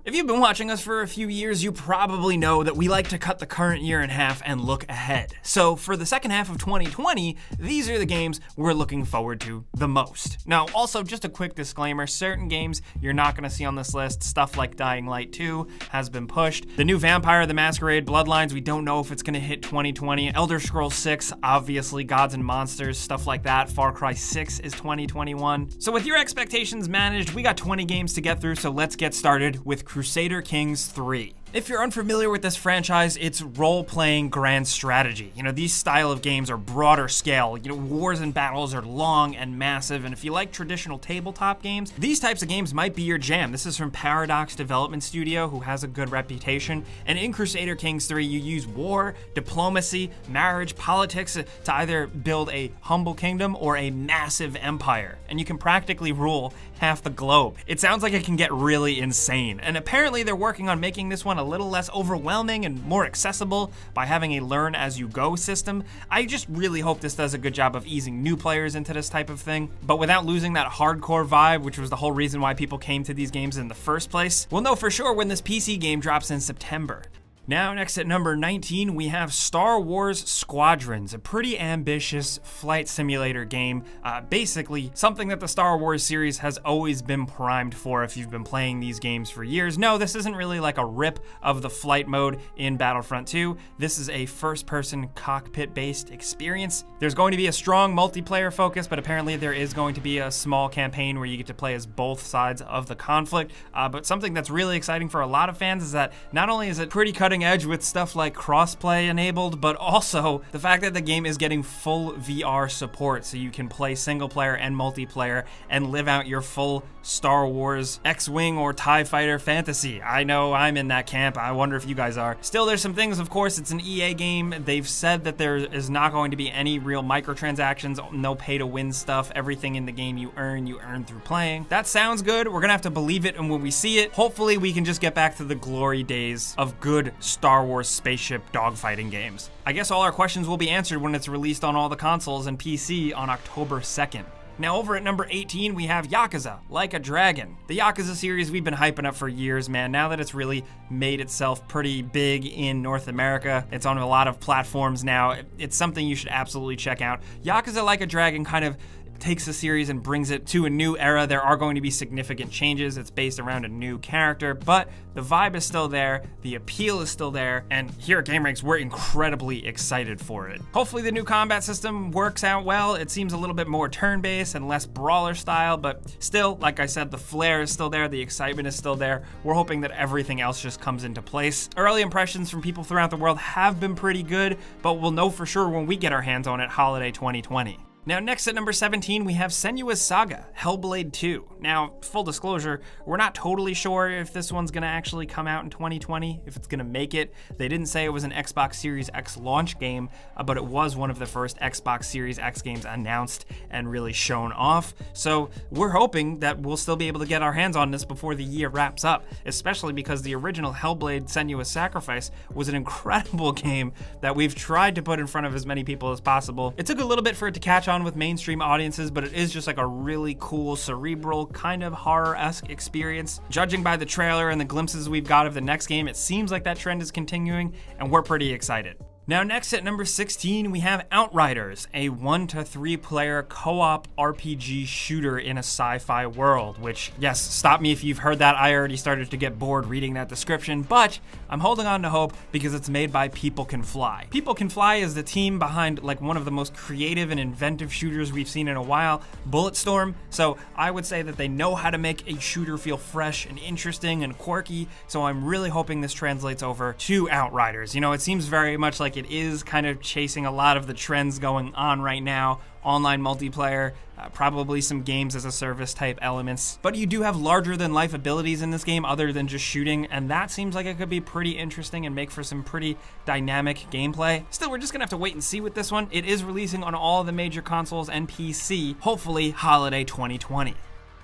If you've been watching us for a few years, you probably know that we like to cut the current year in half and look ahead. So for the second half of 2020, these are the games we're looking forward to the most. Now, also just a quick disclaimer, certain games you're not gonna see on this list, stuff like Dying Light 2 has been pushed. The new Vampire the Masquerade Bloodlines, we don't know if it's gonna hit 2020. Elder Scrolls 6, obviously, Gods and Monsters, stuff like that. Far Cry 6 is 2021. So with your expectations managed, we got 20 games to get through, so let's get started with Crusader Kings 3. If you're unfamiliar with this franchise, it's role-playing grand strategy. These style of games are broader scale. Wars and battles are long and massive, and if you like traditional tabletop games, these types of games might be your jam. This is from Paradox Development Studio, who has a good reputation, and in Crusader Kings 3, you use war, diplomacy, marriage, politics to either build a humble kingdom or a massive empire, and you can practically rule half the globe. It sounds like it can get really insane, and apparently they're working on making this one a little less overwhelming and more accessible by having a learn-as-you-go system. I just really hope this does a good job of easing new players into this type of thing, but without losing that hardcore vibe, which was the whole reason why people came to these games in the first place. We'll know for sure when this PC game drops in September. Now, next at number 19, we have Star Wars Squadrons, a pretty ambitious flight simulator game. Basically, something that the Star Wars series has always been primed for if you've been playing these games for years. No, this isn't really like a rip of the flight mode in Battlefront 2. This is a first-person cockpit-based experience. There's going to be a strong multiplayer focus, but apparently there is going to be a small campaign where you get to play as both sides of the conflict. But something that's really exciting for a lot of fans is that not only is it pretty cutting edge with stuff like crossplay enabled, but also the fact that the game is getting full VR support, so you can play single player and multiplayer and live out your full Star Wars X-Wing or TIE Fighter fantasy. I know I'm in that camp. I wonder if you guys are. Still, there's some things, of course, it's an EA game. They've said that there is not going to be any real microtransactions, no pay-to-win stuff. Everything in the game you earn through playing. That sounds good. We're gonna have to believe it, and when we see it, hopefully we can just get back to the glory days of good Star Wars spaceship dogfighting games. I guess all our questions will be answered when it's released on all the consoles and PC on October 2nd. Now over at number 18, we have Yakuza, Like a Dragon. The Yakuza series we've been hyping up for years, man. Now that it's really made itself pretty big in North America, it's on a lot of platforms now. It's something you should absolutely check out. Yakuza Like a Dragon kind of takes the series and brings it to a new era. There are going to be significant changes. It's based around a new character, but the vibe is still there, the appeal is still there, and here at GameRanks, we're incredibly excited for it. Hopefully the new combat system works out well. It seems a little bit more turn-based and less brawler style, but still, like I said, the flair is still there, the excitement is still there. We're hoping that everything else just comes into place. Early impressions from people throughout the world have been pretty good, but we'll know for sure when we get our hands on it holiday 2020. Now, next at number 17, we have Senua's Saga, Hellblade II. Now, full disclosure, we're not totally sure if this one's gonna actually come out in 2020, if it's gonna make it. They didn't say it was an Xbox Series X launch game, but it was one of the first Xbox Series X games announced and really shown off. So we're hoping that we'll still be able to get our hands on this before the year wraps up, especially because the original Hellblade Senua's Sacrifice was an incredible game that we've tried to put in front of as many people as possible. It took a little bit for it to catch on with mainstream audiences, but it is just like a really cool, cerebral, kind of horror-esque experience. Judging by the trailer and the glimpses we've got of the next game, it seems like that trend is continuing, and we're pretty excited. Now next at number 16, we have Outriders, a 1 to 3 player co-op RPG shooter in a sci-fi world, which, yes, stop me if you've heard that. I already started to get bored reading that description, but I'm holding on to hope because it's made by People Can Fly. People Can Fly is the team behind like one of the most creative and inventive shooters we've seen in a while, Bulletstorm. So I would say that they know how to make a shooter feel fresh and interesting and quirky, so I'm really hoping this translates over to Outriders. It seems very much like it is kind of chasing a lot of the trends going on right now. Online multiplayer, probably some games as a service type elements. But you do have larger than life abilities in this game other than just shooting, and that seems like it could be pretty interesting and make for some pretty dynamic gameplay. Still, we're just gonna have to wait and see with this one. It is releasing on all the major consoles and PC, hopefully holiday 2020.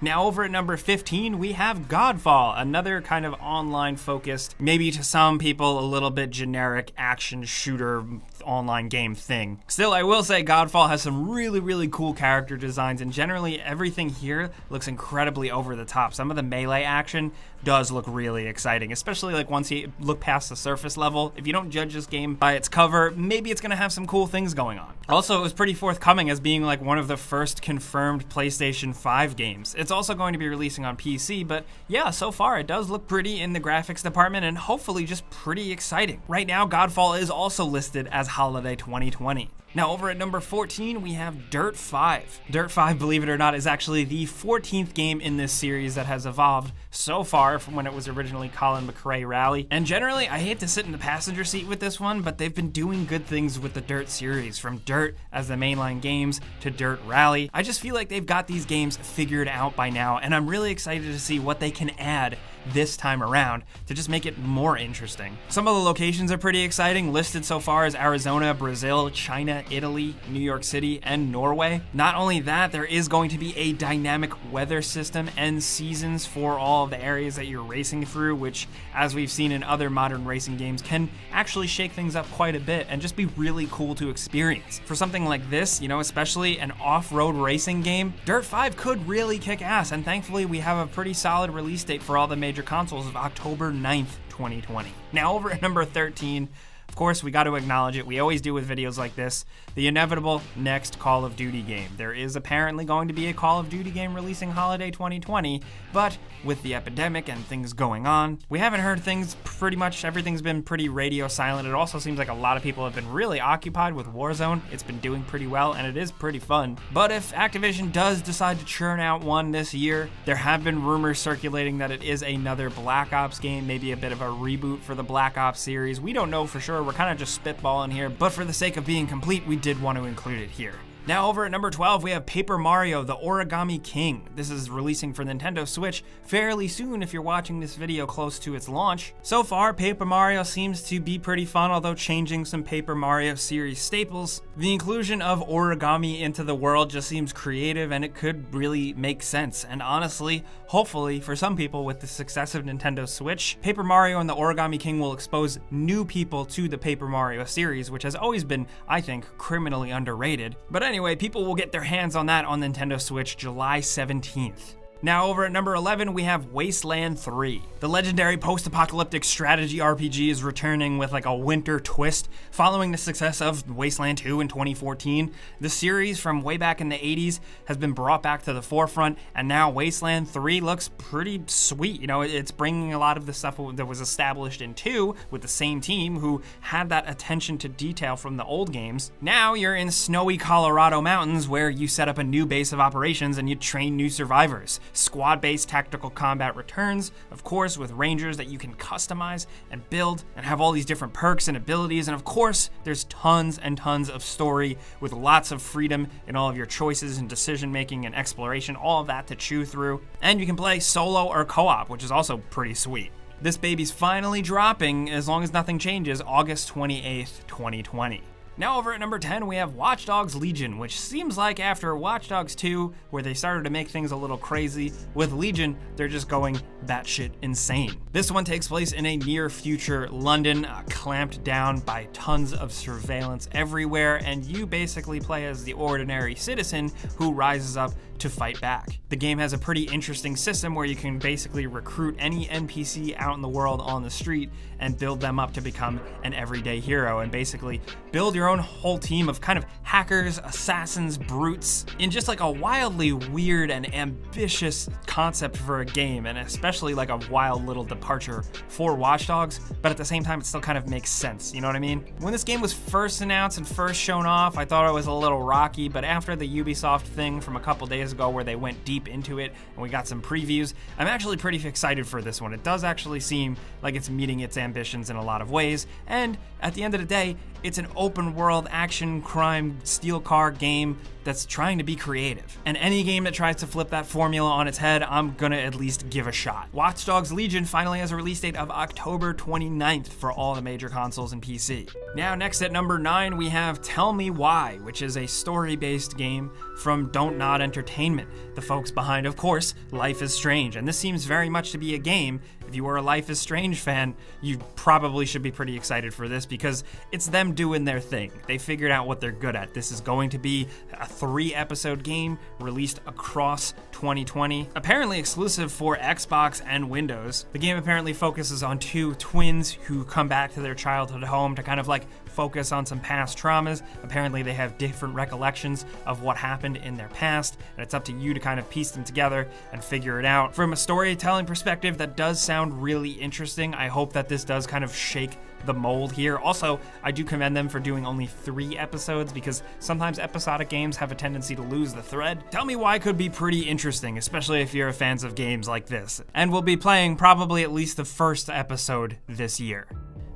Now over at number 15, we have Godfall, another kind of online focused, maybe to some people a little bit generic action shooter online game thing. Still, I will say Godfall has some really cool character designs, and generally everything here looks incredibly over the top. Some of the melee action does look really exciting, especially like once you look past the surface level. If you don't judge this game by its cover, maybe it's gonna have some cool things going on. Also, it was pretty forthcoming as being like one of the first confirmed PlayStation 5 games. It's also going to be releasing on PC, but yeah, so far it does look pretty in the graphics department and hopefully just pretty exciting. Right now, Godfall is also listed as Holiday 2020. Now over at number 14, we have Dirt 5. Dirt 5, believe it or not, is actually the 14th game in this series that has evolved so far from when it was originally Colin McRae Rally. And generally, I hate to sit in the passenger seat with this one, but they've been doing good things with the Dirt series, from Dirt as the mainline games to Dirt Rally. I just feel like they've got these games figured out by now, and I'm really excited to see what they can add this time around to just make it more interesting. Some of the locations are pretty exciting, listed so far as Arizona, Brazil, China, Italy, New York City, and Norway. Not only that, there is going to be a dynamic weather system and seasons for all of the areas that you're racing through, which, as we've seen in other modern racing games, can actually shake things up quite a bit and just be really cool to experience. For something like this, especially an off-road racing game, Dirt 5 could really kick ass, and thankfully we have a pretty solid release date for all the major consoles of October 9th, 2020. Now over at number 13, of course, we got to acknowledge it. We always do with videos like this. The inevitable next Call of Duty game. There is apparently going to be a Call of Duty game releasing Holiday 2020, but with the epidemic and things going on, we haven't heard things. Pretty much everything's been pretty radio silent. It also seems like a lot of people have been really occupied with Warzone. It's been doing pretty well, and it is pretty fun. But if Activision does decide to churn out one this year, there have been rumors circulating that it is another Black Ops game, maybe a bit of a reboot for the Black Ops series. We don't know for sure. We're kind of just spitballing here, but for the sake of being complete, we did want to include it here. Now over at number 12, we have Paper Mario, the Origami King. This is releasing for Nintendo Switch fairly soon if you're watching this video close to its launch. So far, Paper Mario seems to be pretty fun, although changing some Paper Mario series staples. The inclusion of origami into the world just seems creative, and it could really make sense. And honestly, hopefully, for some people with the success of Nintendo Switch, Paper Mario and the Origami King will expose new people to the Paper Mario series, which has always been, I think, criminally underrated. But anyway, people will get their hands on that on Nintendo Switch July 17th. Now over at number 11, we have Wasteland 3. The legendary post-apocalyptic strategy RPG is returning with like a winter twist following the success of Wasteland 2 in 2014. The series from way back in the 80s has been brought back to the forefront, and now Wasteland 3 looks pretty sweet. It's bringing a lot of the stuff that was established in 2 with the same team who had that attention to detail from the old games. Now you're in snowy Colorado mountains where you set up a new base of operations and you train new survivors. Squad-based tactical combat returns, of course, with rangers that you can customize and build and have all these different perks and abilities. And of course, there's tons and tons of story with lots of freedom in all of your choices and decision-making and exploration, all of that to chew through. And you can play solo or co-op, which is also pretty sweet. This baby's finally dropping, as long as nothing changes, August 28th, 2020. Now over at number 10, we have Watch Dogs Legion, which seems like after Watch Dogs 2, where they started to make things a little crazy, with Legion, they're just going batshit insane. This one takes place in a near future London, clamped down by tons of surveillance everywhere, and you basically play as the ordinary citizen who rises up to fight back. The game has a pretty interesting system where you can basically recruit any NPC out in the world on the street and build them up to become an everyday hero, and basically build your own whole team of kind of hackers, assassins, brutes, in just like a wildly weird and ambitious concept for a game, and especially like a wild little departure for Watch Dogs, but at the same time it still kind of makes sense, you know what I mean? When this game was first announced and first shown off, I thought it was a little rocky, but after the Ubisoft thing from a couple days ago where they went deep into it and we got some previews, I'm actually pretty excited for this one. It does actually seem like it's meeting its ambitions in a lot of ways, and at the end of the day, it's an open world action crime steel car game that's trying to be creative. And any game that tries to flip that formula on its head, I'm gonna at least give a shot. Watch Dogs Legion finally has a release date of October 29th for all the major consoles and PC. Now next at number 9, we have Tell Me Why, which is a story-based game from Don't Nod Entertainment, the folks behind, of course, Life is Strange. And this seems very much to be a game. If you are a Life is Strange fan, you probably should be pretty excited for this because it's them them doing their thing. They figured out what they're good at. This is going to be a 3-episode game released across 2020, apparently exclusive for Xbox and Windows. The game apparently focuses on 2 twins who come back to their childhood home to kind of like focus on some past traumas. Apparently they have different recollections of what happened in their past, and it's up to you to kind of piece them together and figure it out. From a storytelling perspective, that does sound really interesting. I hope that this does kind of shake the mold here. Also, I do commend them for doing only 3 episodes, because sometimes episodic games have a tendency to lose the thread. Tell Me Why could be pretty interesting, especially if you're fans of games like this. And we'll be playing probably at least the first episode this year.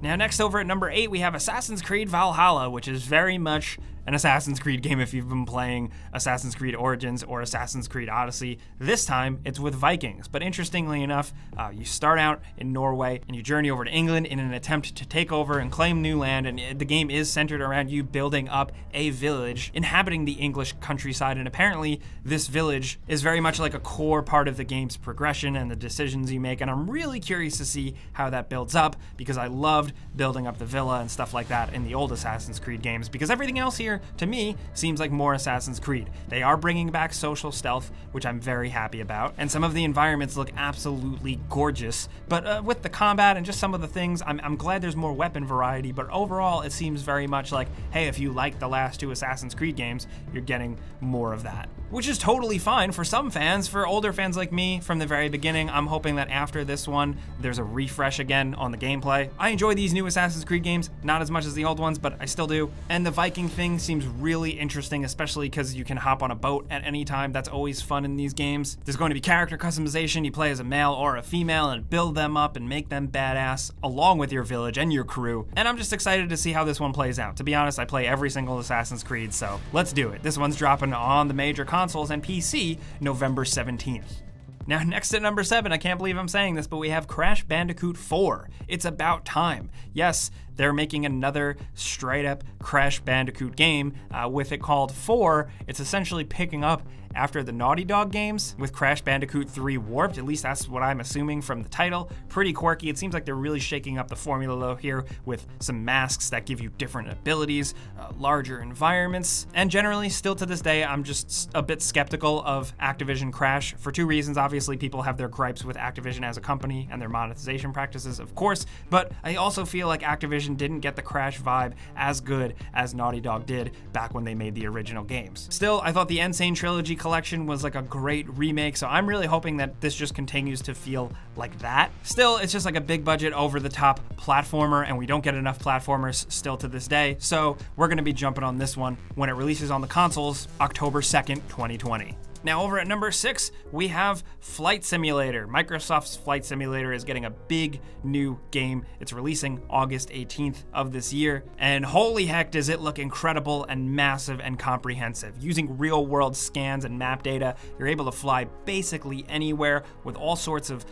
Now, next over at number 8, we have Assassin's Creed Valhalla, which is very much an Assassin's Creed game if you've been playing Assassin's Creed Origins or Assassin's Creed Odyssey. This time, it's with Vikings. But interestingly enough, you start out in Norway and you journey over to England in an attempt to take over and claim new land, and the game is centered around you building up a village inhabiting the English countryside, and apparently this village is very much like a core part of the game's progression and the decisions you make, and I'm really curious to see how that builds up, because I loved building up the villa and stuff like that in the old Assassin's Creed games, because everything else here to me seems like more Assassin's Creed. They are bringing back social stealth, which I'm very happy about, and some of the environments look absolutely gorgeous, but with the combat and just some of the things, I'm glad there's more weapon variety, but overall it seems very much like, hey, if you like the last 2 Assassin's Creed games, you're getting more of that. Which is totally fine for some fans. For older fans like me from the very beginning, I'm hoping that after this one, there's a refresh again on the gameplay. I enjoy these new Assassin's Creed games, not as much as the old ones, but I still do. And the Viking thing seems really interesting, especially because you can hop on a boat at any time. That's always fun in these games. There's going to be character customization. You play as a male or a female and build them up and make them badass, along with your village and your crew. And I'm just excited to see how this one plays out. To be honest, I play every single Assassin's Creed, so let's do it. This one's dropping on the major consoles and PC November 17th. Now, next at number 7, I can't believe I'm saying this, but we have Crash Bandicoot 4. It's about time. Yes, they're making another straight-up Crash Bandicoot game with it called 4. It's essentially picking up after the Naughty Dog games with Crash Bandicoot 3 Warped. At least that's what I'm assuming from the title. Pretty quirky. It seems like they're really shaking up the formula though here with some masks that give you different abilities, larger environments, and generally still to this day I'm just a bit skeptical of Activision Crash for 2 reasons. Obviously, people have their gripes with Activision as a company and their monetization practices, of course, but I also feel like Activision didn't get the Crash vibe as good as Naughty Dog did back when they made the original games. Still, I thought the Insane Trilogy collection was like a great remake, so I'm really hoping that this just continues to feel like that. Still, it's just like a big budget, over the top platformer, and we don't get enough platformers still to this day, so we're gonna be jumping on this one when it releases on the consoles October 2nd, 2020. Now, over at number 6, we have Flight Simulator. Microsoft's Flight Simulator is getting a big new game. It's releasing August 18th of this year, and holy heck does it look incredible and massive and comprehensive. Using real-world scans and map data, you're able to fly basically anywhere with all sorts of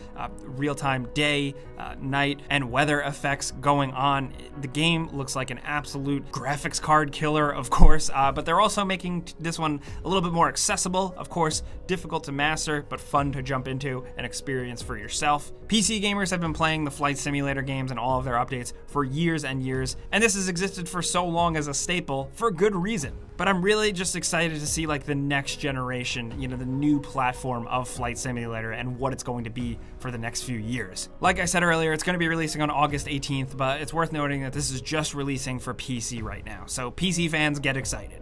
real-time day, night, and weather effects going on. The game looks like an absolute graphics card killer, of course, but they're also making this one a little bit more accessible, of course. Difficult to master, but fun to jump into and experience for yourself. PC gamers have been playing the Flight Simulator games and all of their updates for years and years, and this has existed for so long as a staple for good reason. But I'm really just excited to see like the next generation, the new platform of Flight Simulator and what it's going to be for the next few years. Like I said earlier, it's going to be releasing on August 18th, but it's worth noting that this is just releasing for PC right now, so PC fans get excited.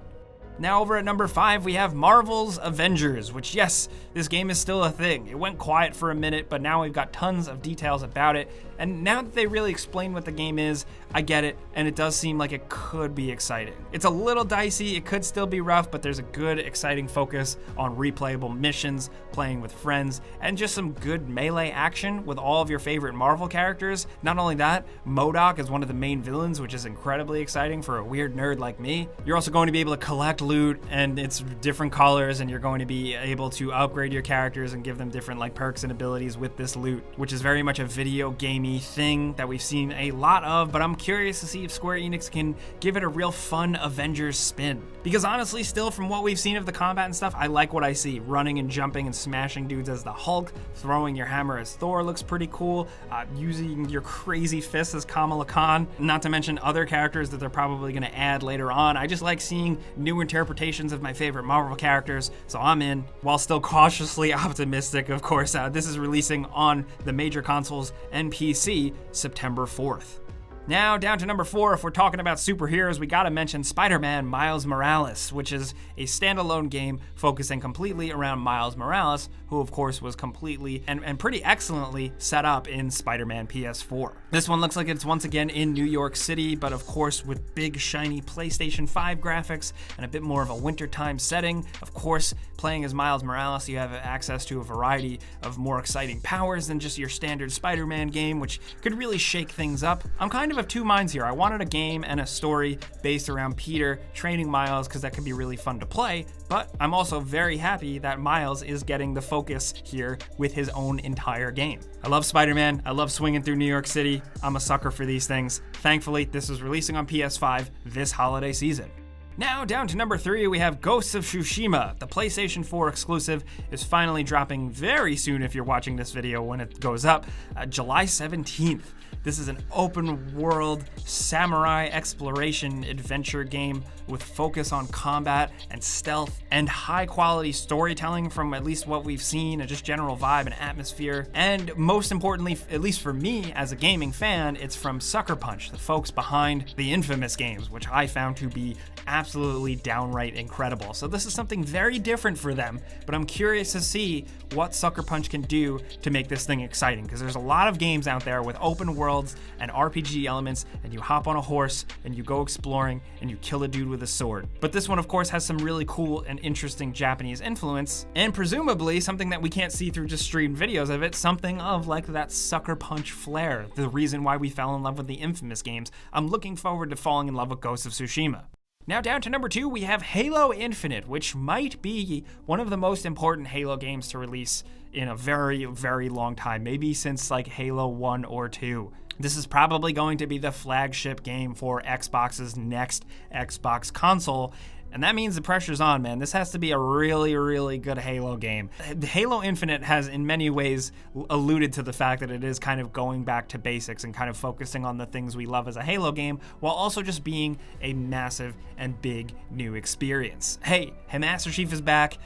Now over at number 5, we have Marvel's Avengers, which yes, this game is still a thing. It went quiet for a minute, but now we've got tons of details about it. And now that they really explain what the game is, I get it, and it does seem like it could be exciting. It's a little dicey, it could still be rough, but there's a good, exciting focus on replayable missions, playing with friends, and just some good melee action with all of your favorite Marvel characters. Not only that, MODOK is one of the main villains, which is incredibly exciting for a weird nerd like me. You're also going to be able to collect loot and it's different colors, and you're going to be able to upgrade your characters and give them different like perks and abilities with this loot, which is very much a video gamey thing that we've seen a lot of, but I'm curious to see if Square Enix can give it a real fun Avengers spin. Because honestly, still from what we've seen of the combat and stuff, I like what I see. Running and jumping and smashing dudes as the Hulk, throwing your hammer as Thor looks pretty cool, using your crazy fists as Kamala Khan, not to mention other characters that they're probably going to add later on. I just like seeing new interpretations of my favorite Marvel characters, so I'm in, while still cautiously optimistic, of course. This is releasing on the major consoles and PC September 4th. Now, down to number 4, if we're talking about superheroes, we gotta mention Spider-Man Miles Morales, which is a standalone game focusing completely around Miles Morales, who of course was completely and pretty excellently set up in Spider-Man PS4. This one looks like it's once again in New York City, but of course with big shiny PlayStation 5 graphics and a bit more of a wintertime setting. Of course, playing as Miles Morales, you have access to a variety of more exciting powers than just your standard Spider-Man game, which could really shake things up. I'm kind of two minds here. I wanted a game and a story based around Peter training Miles because that could be really fun to play, but I'm also very happy that Miles is getting the focus here with his own entire game. I love Spider-Man. I love swinging through New York City. I'm a sucker for these things. Thankfully, this is releasing on PS5 this holiday season. Now, down to number 3, we have Ghosts of Tsushima. The PlayStation 4 exclusive is finally dropping very soon if you're watching this video when it goes up, July 17th. This is an open world samurai exploration adventure game with focus on combat and stealth and high quality storytelling from at least what we've seen, and just general vibe and atmosphere. And most importantly, at least for me as a gaming fan, it's from Sucker Punch, the folks behind the infamous games, which I found to be absolutely downright incredible. So this is something very different for them, but I'm curious to see what Sucker Punch can do to make this thing exciting, because there's a lot of games out there with open worlds and RPG elements, and you hop on a horse and you go exploring and you kill a dude with a sword. But this one, of course, has some really cool and interesting Japanese influence, and presumably something that we can't see through just streamed videos of it, something of like that Sucker Punch flair, the reason why we fell in love with the infamous games. I'm looking forward to falling in love with Ghosts of Tsushima. Now down to number 2, we have Halo Infinite, which might be one of the most important Halo games to release in a very, very long time, maybe since like Halo 1 or 2. This is probably going to be the flagship game for Xbox's next Xbox console. And that means the pressure's on, man. This has to be a really, really good Halo game. Halo Infinite has in many ways alluded to the fact that it is kind of going back to basics and kind of focusing on the things we love as a Halo game, while also just being a massive and big new experience. Hey, Master Chief is back.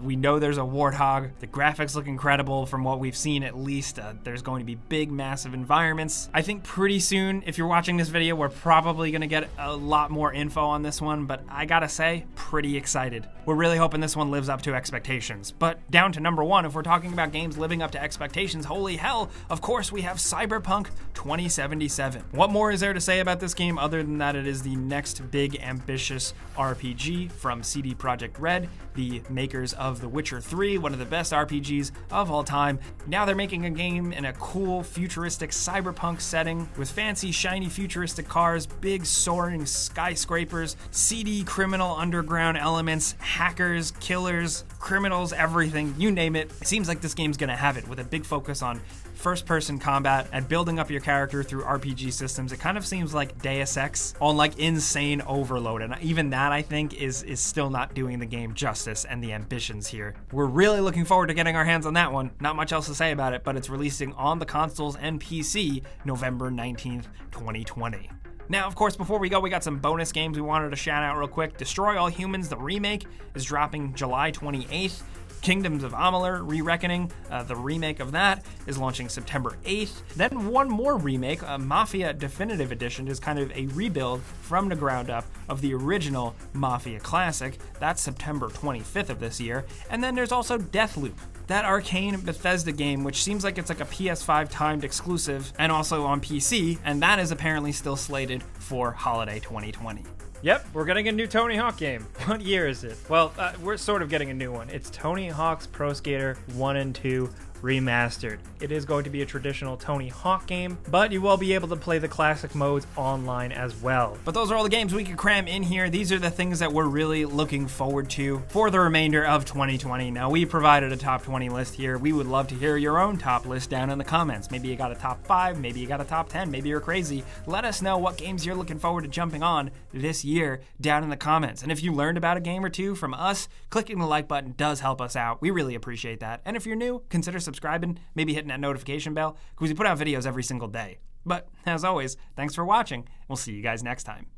We know there's a Warthog. The graphics look incredible from what we've seen, at least. There's going to be big, massive environments. I think pretty soon, if you're watching this video, we're probably going to get a lot more info on this one, but I gotta say, pretty excited. We're really hoping this one lives up to expectations. But down to number 1, if we're talking about games living up to expectations, holy hell, of course we have Cyberpunk 2077. What more is there to say about this game other than that it is the next big ambitious RPG from CD Projekt Red, the makers of The Witcher 3, one of the best RPGs of all time. Now they're making a game in a cool futuristic cyberpunk setting with fancy shiny futuristic cars, big soaring skyscrapers, seedy criminal underground elements, hackers, killers, criminals, everything, you name it. It seems like this game's gonna have it, with a big focus on first-person combat and building up your character through RPG systems. It kind of seems like Deus Ex on like insane overload, and even that I think is still not doing the game justice and the ambitions here. We're really looking forward to getting our hands on that one. Not much else to say about it, but it's releasing on the consoles and PC November 19th, 2020. Now, of course, before we go, we got some bonus games we wanted to shout out real quick. Destroy All Humans, the remake, is dropping July 28th. Kingdoms of Amalur: Re-Reckoning, the remake of that, is launching September 8th. Then one more remake, Mafia Definitive Edition, is kind of a rebuild from the ground up of the original Mafia classic. That's September 25th of this year. And then there's also Deathloop, that Arcane Bethesda game, which seems like it's like a PS5 timed exclusive and also on PC, and that is apparently still slated for holiday 2020. Yep, we're getting a new Tony Hawk game. What year is it? Well, we're sort of getting a new one. It's Tony Hawk's Pro Skater 1 and 2 Remastered. It is going to be a traditional Tony Hawk game, but you will be able to play the classic modes online as well. But those are all the games we could cram in here. These are the things that we're really looking forward to for the remainder of 2020. Now, we provided a top 20 list here. We would love to hear your own top list down in the comments. Maybe you got a top 5, maybe you got a top 10, maybe you're crazy. Let us know what games you're looking forward to jumping on this year down in the comments. And if you learned about a game or two from us, clicking the like button does help us out. We really appreciate that. And if you're new, consider subscribing, maybe hitting that notification bell, because we put out videos every single day. But as always, thanks for watching. We'll see you guys next time.